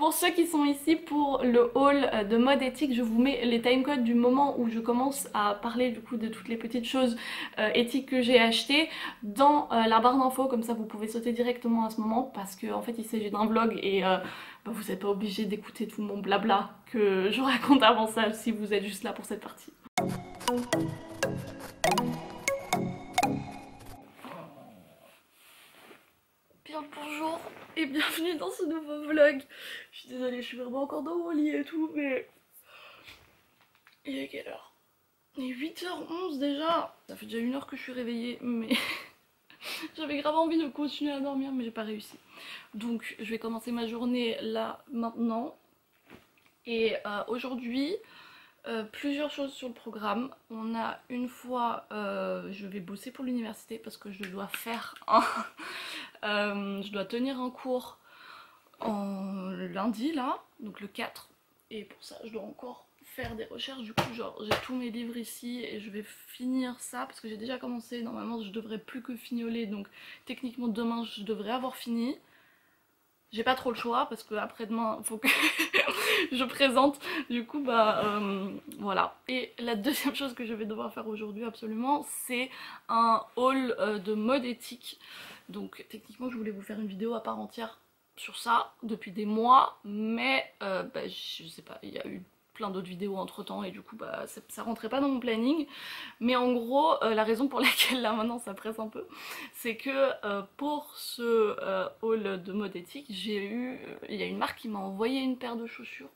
Pour ceux qui sont ici pour le haul de mode éthique, je vous mets les timecodes du moment où je commence à parler du coup de toutes les petites choses éthiques que j'ai achetées dans la barre d'infos, comme ça vous pouvez sauter directement à ce moment parce que en fait il s'agit d'un vlog et vous n'êtes pas obligé d'écouter tout mon blabla que je raconte avant ça si vous êtes juste là pour cette partie. Bien le bonjour et bienvenue dans ce nouveau vlog. Je suis désolée, je suis vraiment encore dans mon lit et tout, mais il est quelle heure? Il est 8h11 déjà. Ça fait déjà 1 heure que je suis réveillée, mais j'avais grave envie de continuer à dormir, mais j'ai pas réussi. Donc je vais commencer ma journée là, maintenant. Et aujourd'hui, plusieurs choses sur le programme. On a une fois, je vais bosser pour l'université parce que je dois faire je dois tenir un cours en lundi là, donc le 4. Et pour ça, je dois encore faire des recherches. Du coup, genre, j'ai tous mes livres ici et je vais finir ça parce que j'ai déjà commencé. Normalement, je devrais plus que fignoler, donc techniquement demain, je devrais avoir fini. J'ai pas trop le choix parce que après-demain, il faut que je présente. Du coup, voilà. Et la deuxième chose que je vais devoir faire aujourd'hui absolument, c'est un haul de mode éthique. Donc techniquement, je voulais vous faire une vidéo à part entière sur ça depuis des mois, mais je sais pas, il y a eu plein d'autres vidéos entre temps et du coup ça rentrait pas dans mon planning. Mais en gros, la raison pour laquelle là maintenant ça presse un peu, c'est que pour ce haul de mode éthique, il y a une marque qui m'a envoyé une paire de chaussures.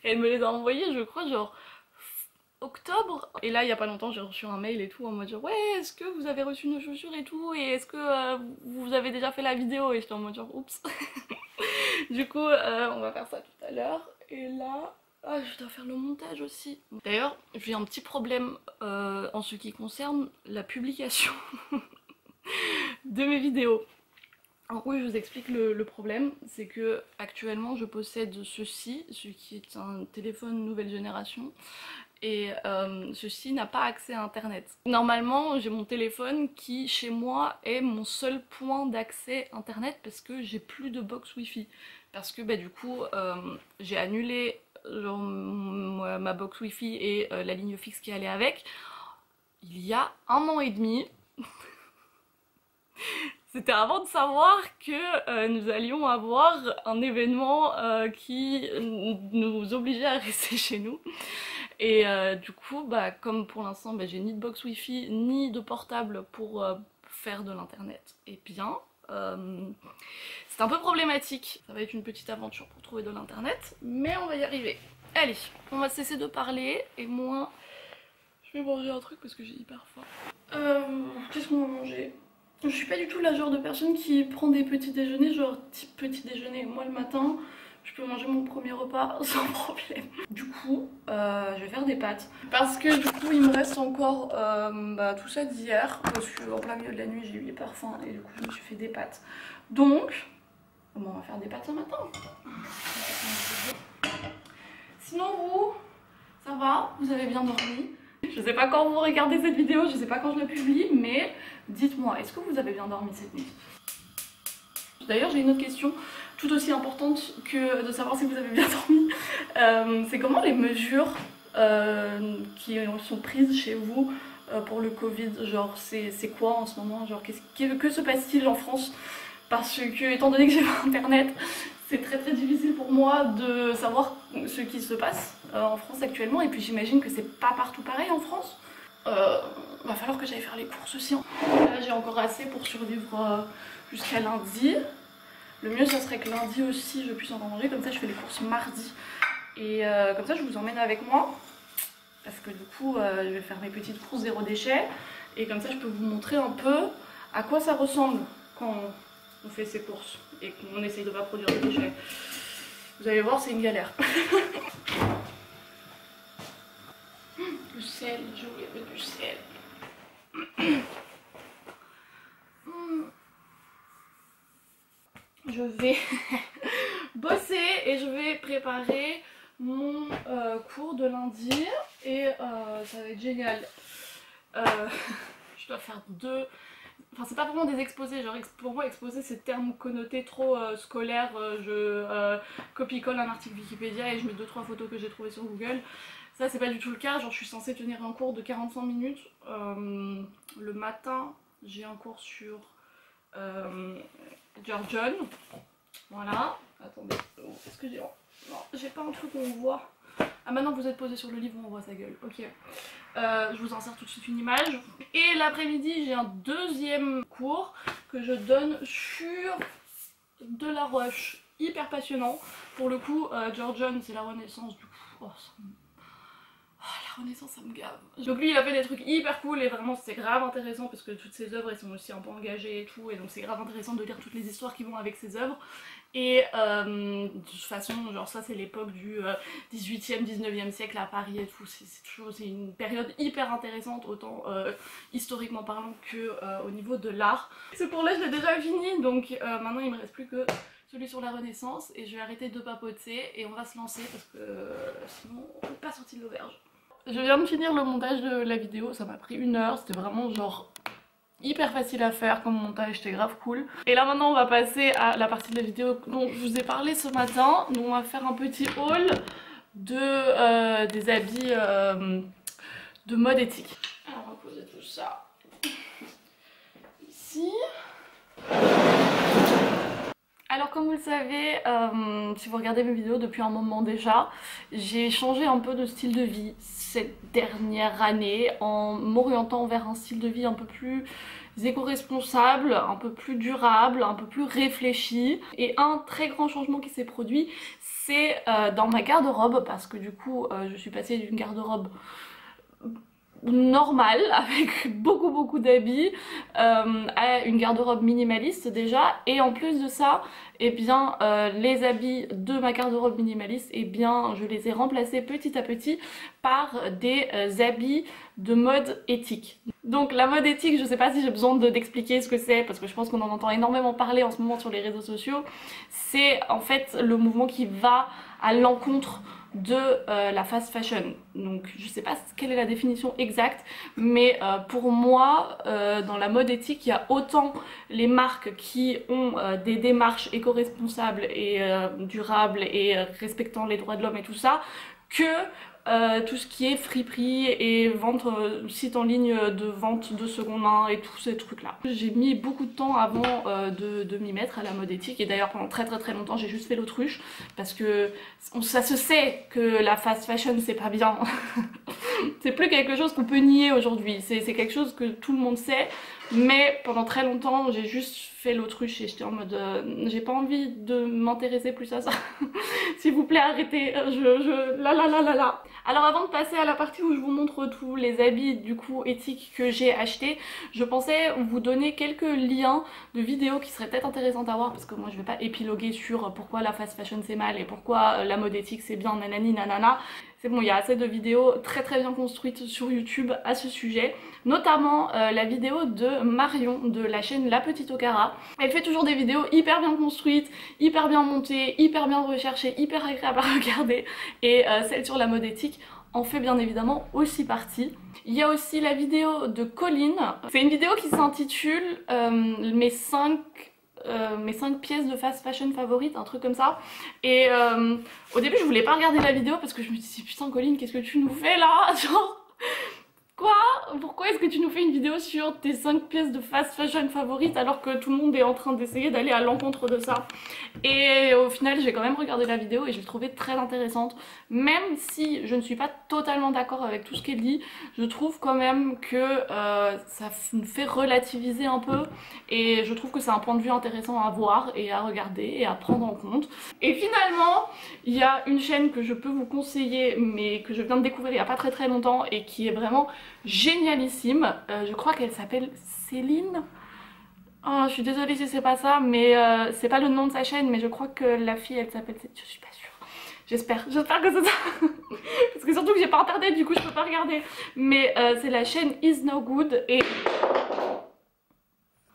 Elle me les a envoyées, je crois, genre octobre. Et là, il y a pas longtemps, j'ai reçu un mail et tout en mode genre ouais, est-ce que vous avez reçu nos chaussures et tout, et est-ce que vous avez déjà fait la vidéo? Et j'étais en mode genre oups. Du coup, on va faire ça tout à l'heure. Et là, je dois faire le montage aussi. D'ailleurs, j'ai un petit problème en ce qui concerne la publication de mes vidéos. Alors oui, je vous explique le problème, c'est que actuellement je possède ceci, ce qui est un téléphone nouvelle génération, et ceci n'a pas accès à internet. Normalement, j'ai mon téléphone qui, chez moi, est mon seul point d'accès internet parce que j'ai plus de box wifi. Parce que du coup, j'ai annulé genre, ma box wifi et la ligne fixe qui allait avec il y a 1 an et demi. C'était avant de savoir que nous allions avoir un événement qui nous obligeait à rester chez nous. Et du coup, comme pour l'instant, j'ai ni de box wifi ni de portable pour faire de l'internet, et bien, c'est un peu problématique. Ça va être une petite aventure pour trouver de l'internet, mais on va y arriver. Allez, on va cesser de parler, et moi, je vais manger un truc parce que j'ai hyper faim. Qu'est-ce qu'on va manger? Je suis pas du tout la genre de personne qui prend des petits déjeuners, genre type petit déjeuner. Moi le matin, je peux manger mon premier repas sans problème. Du coup, je vais faire des pâtes. Parce que du coup, il me reste encore tout ça d'hier. Parce qu'en plein milieu de la nuit, j'ai eu hyper faim et du coup, je me suis fait des pâtes. Donc, on va faire des pâtes ce matin. Sinon vous, ça va? Vous avez bien dormi? Je sais pas quand vous regardez cette vidéo, je sais pas quand je la publie, mais dites-moi, est-ce que vous avez bien dormi cette nuit? D'ailleurs, j'ai une autre question tout aussi importante que de savoir si vous avez bien dormi. C'est comment les mesures qui sont prises chez vous pour le Covid? Genre, c'est quoi en ce moment? Genre, que se passe-t-il en France? Parce que, étant donné que j'ai pas internet, c'est très difficile pour moi de savoir ce qui se passe en France actuellement, et puis j'imagine que c'est pas partout pareil en France. Va falloir que j'aille faire les courses aussi. Là j'ai encore assez pour survivre jusqu'à lundi. Le mieux ça serait que lundi aussi je puisse en manger, comme ça je fais les courses mardi. Et comme ça je vous emmène avec moi. Parce que du coup je vais faire mes petites courses 0 déchet. Et comme ça je peux vous montrer un peu à quoi ça ressemble quand on fait ses courses et qu'on essaye de pas produire de déchets. Vous allez voir, c'est une galère. Le sel, j'ai oublié du sel. Je vais bosser et je vais préparer mon cours de lundi et ça va être génial. Je dois faire 2 Enfin, c'est pas vraiment des exposés, genre pour moi exposé c'est terme connoté trop scolaire, je copie-colle un article Wikipédia et je mets 2-3 photos que j'ai trouvées sur Google. Ça c'est pas du tout le cas, genre je suis censée tenir un cours de 45 minutes. Le matin j'ai un cours sur George John. Voilà, attendez, est-ce que j'ai... Non, j'ai pas un truc où on voit. Ah maintenant vous êtes posé sur le livre où on voit sa gueule, ok. Je vous insère tout de suite une image. Et l'après-midi j'ai un deuxième cours que je donne sur de la Roche, hyper passionnant. Pour le coup, George John c'est la Renaissance du coup. Oh, la Renaissance ça me gave. Donc lui il a fait des trucs hyper cool et vraiment c'est grave intéressant parce que toutes ses œuvres elles sont aussi un peu engagées et tout, et donc c'est grave intéressant de lire toutes les histoires qui vont avec ses œuvres. Et de toute façon genre ça c'est l'époque du 18e 19e siècle à Paris et tout, c'est une période hyper intéressante autant historiquement parlant que au niveau de l'art. Ce cours là je l'ai déjà fini donc maintenant il me reste plus que celui sur la Renaissance et je vais arrêter de papoter et on va se lancer parce que sinon on n'est pas sorti de l'auberge. Je viens de finir le montage de la vidéo, ça m'a pris 1 heure, c'était vraiment genre hyper facile à faire comme montage, c'était grave cool. Et là maintenant on va passer à la partie de la vidéo dont je vous ai parlé ce matin. Donc on va faire un petit haul de, des habits de mode éthique. Alors on va poser tout ça ici. Alors comme vous le savez, si vous regardez mes vidéos depuis un moment déjà, j'ai changé un peu de style de vie cette dernière année en m'orientant vers un style de vie un peu plus éco-responsable, un peu plus durable, un peu plus réfléchi. Et un très grand changement qui s'est produit, c'est dans ma garde-robe, parce que du coup je suis passée d'une garde-robe normale avec beaucoup d'habits à une garde-robe minimaliste déjà, et en plus de ça et bien les habits de ma garde-robe minimaliste et bien je les ai remplacés petit à petit par des habits de mode éthique. Donc la mode éthique, je sais pas si j'ai besoin d'expliquer ce que c'est parce que je pense qu'on en entend énormément parler en ce moment sur les réseaux sociaux. C'est en fait le mouvement qui va à l'encontre de la fast fashion. Donc je sais pas quelle est la définition exacte, mais pour moi dans la mode éthique il y a autant les marques qui ont des démarches éco-responsables et durables et respectant les droits de l'homme et tout ça, que tout ce qui est friperie et vente, site en ligne de vente de seconde main et tous ces trucs là. J'ai mis beaucoup de temps avant de m'y mettre à la mode éthique, et d'ailleurs pendant très longtemps j'ai juste fait l'autruche parce que ça se sait que la fast fashion c'est pas bien. C'est plus quelque chose qu'on peut nier aujourd'hui, c'est quelque chose que tout le monde sait, mais pendant très longtemps j'ai juste fait l'autruche et j'étais en mode j'ai pas envie de m'intéresser plus à ça. S'il vous plaît arrêtez, là. Alors avant de passer à la partie où je vous montre tous les habits du coup éthiques que j'ai achetés, je pensais vous donner quelques liens de vidéos qui seraient peut-être intéressantes à voir, parce que moi je vais pas épiloguer sur pourquoi la fast fashion c'est mal et pourquoi la mode éthique c'est bien, nanani nanana. C'est bon, il y a assez de vidéos très bien construites sur YouTube à ce sujet, notamment la vidéo de Marion de la chaîne La Petite Okara. Elle fait toujours des vidéos hyper bien construites, hyper bien montées, hyper bien recherchées, hyper agréables à regarder, et celle sur la mode éthique en fait bien évidemment aussi partie. Il y a aussi la vidéo de Colline, c'est une vidéo qui s'intitule mes 5 pièces de fast fashion favorites, un truc comme ça. Et au début je voulais pas regarder la vidéo parce que je me disais putain Colline, qu'est-ce que tu nous fais là, genre quoi? Pourquoi est-ce que tu nous fais une vidéo sur tes 5 pièces de fast fashion favorites alors que tout le monde est en train d'essayer d'aller à l'encontre de ça? Et au final j'ai quand même regardé la vidéo et je l'ai trouvée très intéressante. Même si je ne suis pas totalement d'accord avec tout ce qu'elle dit, je trouve quand même que ça me fait relativiser un peu, et je trouve que c'est un point de vue intéressant à voir et à regarder et à prendre en compte. Et finalement il y a une chaîne que je peux vous conseiller mais que je viens de découvrir il n'y a pas très longtemps et qui est vraiment génialissime. Je crois qu'elle s'appelle Céline. Oh, je suis désolée si c'est pas ça, mais c'est pas le nom de sa chaîne, mais je crois que la fille elle s'appelle... Je suis pas sûre. J'espère que c'est ça. Parce que surtout que j'ai pas internet, du coup je peux pas regarder. Mais c'est la chaîne Is No Good et...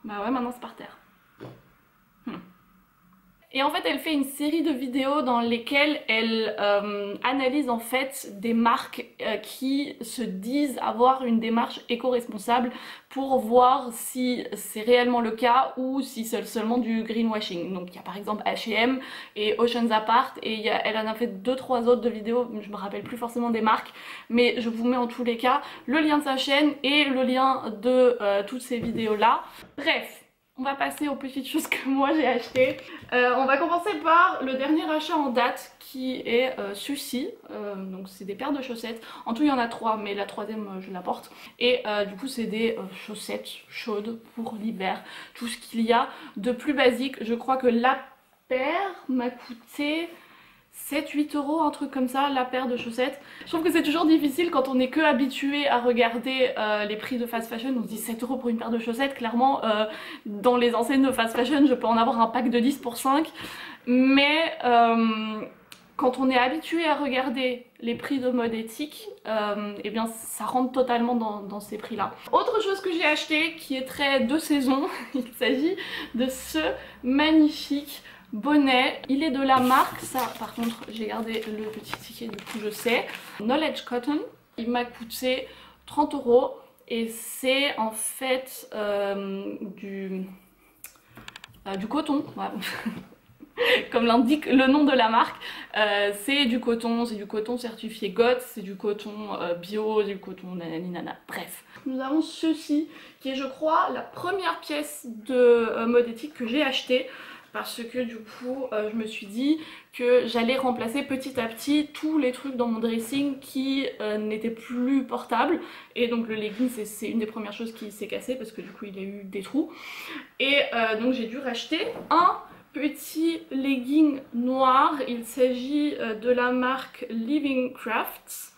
Bah ouais, maintenant c'est par terre. Et en fait elle fait une série de vidéos dans lesquelles elle analyse en fait des marques qui se disent avoir une démarche éco-responsable pour voir si c'est réellement le cas ou si c'est seulement du greenwashing. Donc il y a par exemple H&M et Oceans Apart et elle en a fait 2-3 autres de vidéos, je me rappelle plus forcément des marques, mais je vous mets en tous les cas le lien de sa chaîne et le lien de toutes ces vidéos là. Bref. On va passer aux petites choses que moi j'ai achetées. On va commencer par le dernier achat en date qui est ceci. Donc c'est des paires de chaussettes. En tout il y en a 3 mais la troisième je la porte. Et du coup c'est des chaussettes chaudes pour l'hiver. Tout ce qu'il y a de plus basique. Je crois que la paire m'a coûté 7-8 euros, un truc comme ça, la paire de chaussettes. Je trouve que c'est toujours difficile quand on n'est que habitué à regarder les prix de fast fashion. On se dit 7 euros pour une paire de chaussettes. Clairement, dans les enseignes de fast fashion, je peux en avoir un pack de 10 pour 5. Mais quand on est habitué à regarder les prix de mode éthique, eh bien ça rentre totalement dans ces prix là. Autre chose que j'ai acheté qui est très de saison, il s'agit de ce magnifique bonnet. Il est de la marque, ça par contre j'ai gardé le petit ticket du coup je sais, Knowledge Cotton. Il m'a coûté 30 euros et c'est en fait du coton. Ouais. Comme l'indique le nom de la marque, c'est du coton certifié GOTS, c'est du coton bio, du coton nanani nana, bref. Nous avons ceci qui est je crois la première pièce de mode éthique que j'ai achetée parce que du coup je me suis dit que j'allais remplacer petit à petit tous les trucs dans mon dressing qui n'étaient plus portables et donc le legging c'est une des premières choses qui s'est cassée parce que du coup il a eu des trous et donc j'ai dû racheter un petit legging noir. Il s'agit de la marque Living Crafts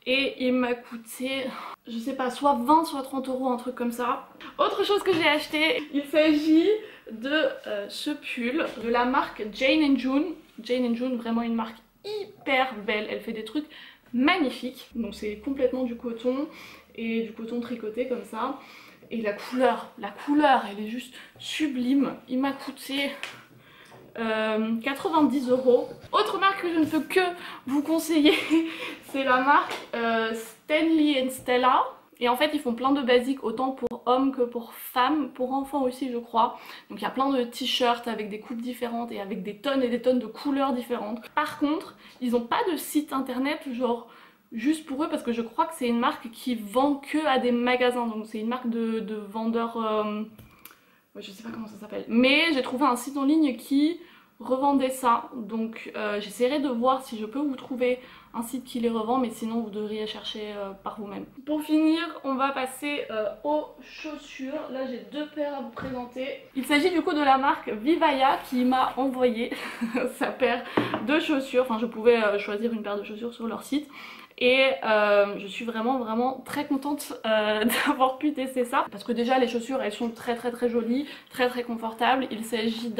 et il m'a coûté, je sais pas, soit 20 soit 30 euros, un truc comme ça. Autre chose que j'ai acheté, il s'agit de ce pull de la marque Jane & June. Jane & June, vraiment une marque hyper belle, elle fait des trucs magnifiques. Donc c'est complètement du coton et du coton tricoté comme ça. Et la couleur elle est juste sublime. Il m'a coûté 90 euros. Autre marque que je ne peux que vous conseiller, c'est la marque Stanley & Stella. Et en fait ils font plein de basiques autant pour hommes que pour femmes, pour enfants aussi je crois. Donc il y a plein de t-shirts avec des coupes différentes et avec des tonnes et des tonnes de couleurs différentes. Par contre ils n'ont pas de site internet genre juste pour eux parce que je crois que c'est une marque qui vend que à des magasins. Donc c'est une marque de vendeurs... ouais, je sais pas comment ça s'appelle. Mais j'ai trouvé un site en ligne qui revendait ça. Donc j'essaierai de voir si je peux vous trouver un site qui les revend. Mais sinon vous devriez chercher par vous-même. Pour finir on va passer aux chaussures. Là j'ai 2 paires à vous présenter. Il s'agit du coup de la marque Vivaya qui m'a envoyé sa paire de chaussures. Enfin je pouvais choisir une paire de chaussures sur leur site. Et je suis vraiment très contente d'avoir pu tester ça parce que déjà les chaussures elles sont très jolies, très confortables. Il s'agit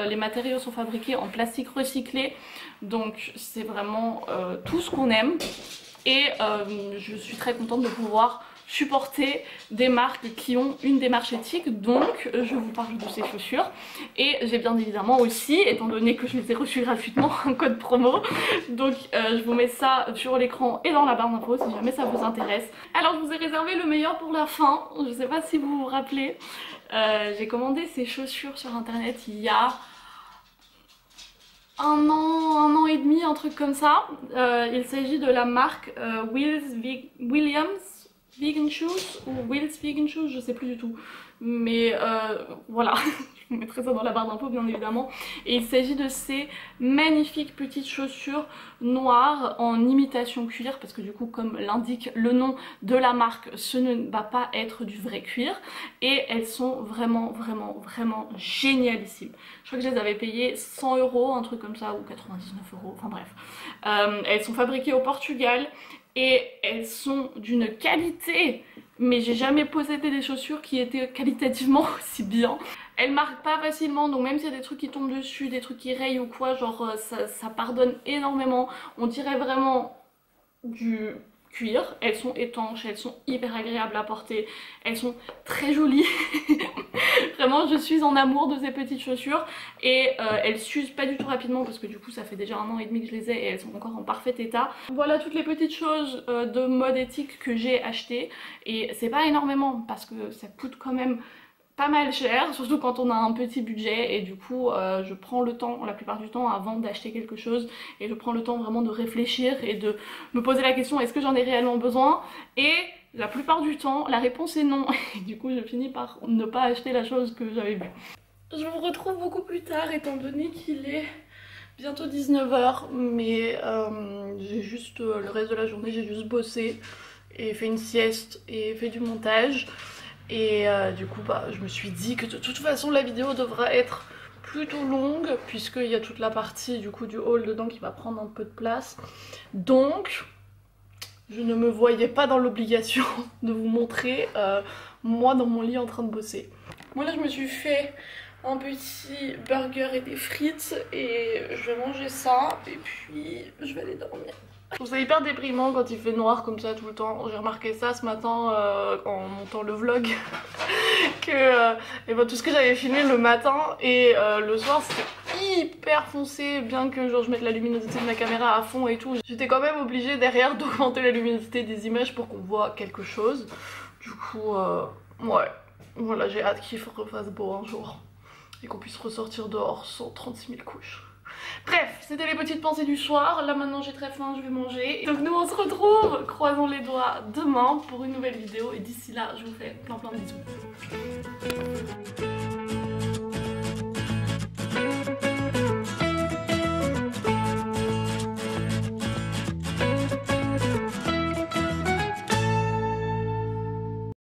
les matériaux sont fabriqués en plastique recyclé donc c'est vraiment tout ce qu'on aime et je suis très contente de pouvoir supporter des marques qui ont une démarche éthique, donc je vous parle de ces chaussures. Et j'ai bien évidemment aussi, étant donné que je les ai reçues gratuitement, un code promo, donc je vous mets ça sur l'écran et dans la barre d'infos si jamais ça vous intéresse. Alors je vous ai réservé le meilleur pour la fin, je sais pas si vous vous rappelez, j'ai commandé ces chaussures sur internet il y a un an et demi, un truc comme ça. Il s'agit de la marque Williams Vegan Shoes ou Will's Vegan Shoes, je sais plus du tout. Mais voilà, je vous mettrai ça dans la barre d'infos bien évidemment. Et il s'agit de ces magnifiques petites chaussures noires en imitation cuir. Parce que du coup comme l'indique le nom de la marque, ce ne va pas être du vrai cuir. Et elles sont vraiment génialissimes. Je crois que je les avais payées 100 euros, un truc comme ça, ou 99 euros, enfin bref. Elles sont fabriquées au Portugal. Et elles sont d'une qualité, mais j'ai jamais possédé des chaussures qui étaient qualitativement aussi bien. Elles marquent pas facilement, donc même s'il y a des trucs qui tombent dessus, des trucs qui rayent ou quoi, genre ça pardonne énormément. On dirait vraiment du cuir, elles sont étanches, elles sont hyper agréables à porter, elles sont très jolies. Vraiment je suis en amour de ces petites chaussures et elles s'usent pas du tout rapidement parce que du coup ça fait déjà 1 an et demi que je les ai et elles sont encore en parfait état. Voilà toutes les petites choses de mode éthique que j'ai achetées et c'est pas énormément parce que ça coûte quand même pas mal cher, surtout quand on a un petit budget et du coup je prends le temps la plupart du temps avant d'acheter quelque chose et je prends le temps vraiment de réfléchir et de me poser la question est-ce que j'en ai réellement besoin, et la plupart du temps la réponse est non et du coup je finis par ne pas acheter la chose que j'avais vue. Je vous retrouve beaucoup plus tard étant donné qu'il est bientôt 19 h, mais j'ai juste le reste de la journée j'ai juste bossé et fait une sieste et fait du montage. Et du coup bah, je me suis dit que de toute façon la vidéo devra être plutôt longue puisqu'il y a toute la partie du coup du haul dedans qui va prendre un peu de place. Donc je ne me voyais pas dans l'obligation de vous montrer moi dans mon lit en train de bosser. Moi là je me suis fait un petit burger et des frites et je vais manger ça et puis je vais aller dormir. Je trouve ça hyper déprimant quand il fait noir comme ça tout le temps. J'ai remarqué ça ce matin en montant le vlog que ben, tout ce que j'avais filmé le matin et le soir c'était hyper foncé, bien que genre je mette la luminosité de ma caméra à fond et tout. J'étais quand même obligée derrière d'augmenter la luminosité des images pour qu'on voit quelque chose. Du coup ouais, voilà, j'ai hâte qu'il refasse beau un jour et qu'on puisse ressortir dehors sans 36 000 couches. Bref, c'était les petites pensées du soir. Là maintenant j'ai très faim, je vais manger. Donc nous on se retrouve, croisons les doigts, demain pour une nouvelle vidéo. Et d'ici là, je vous fais plein de bisous.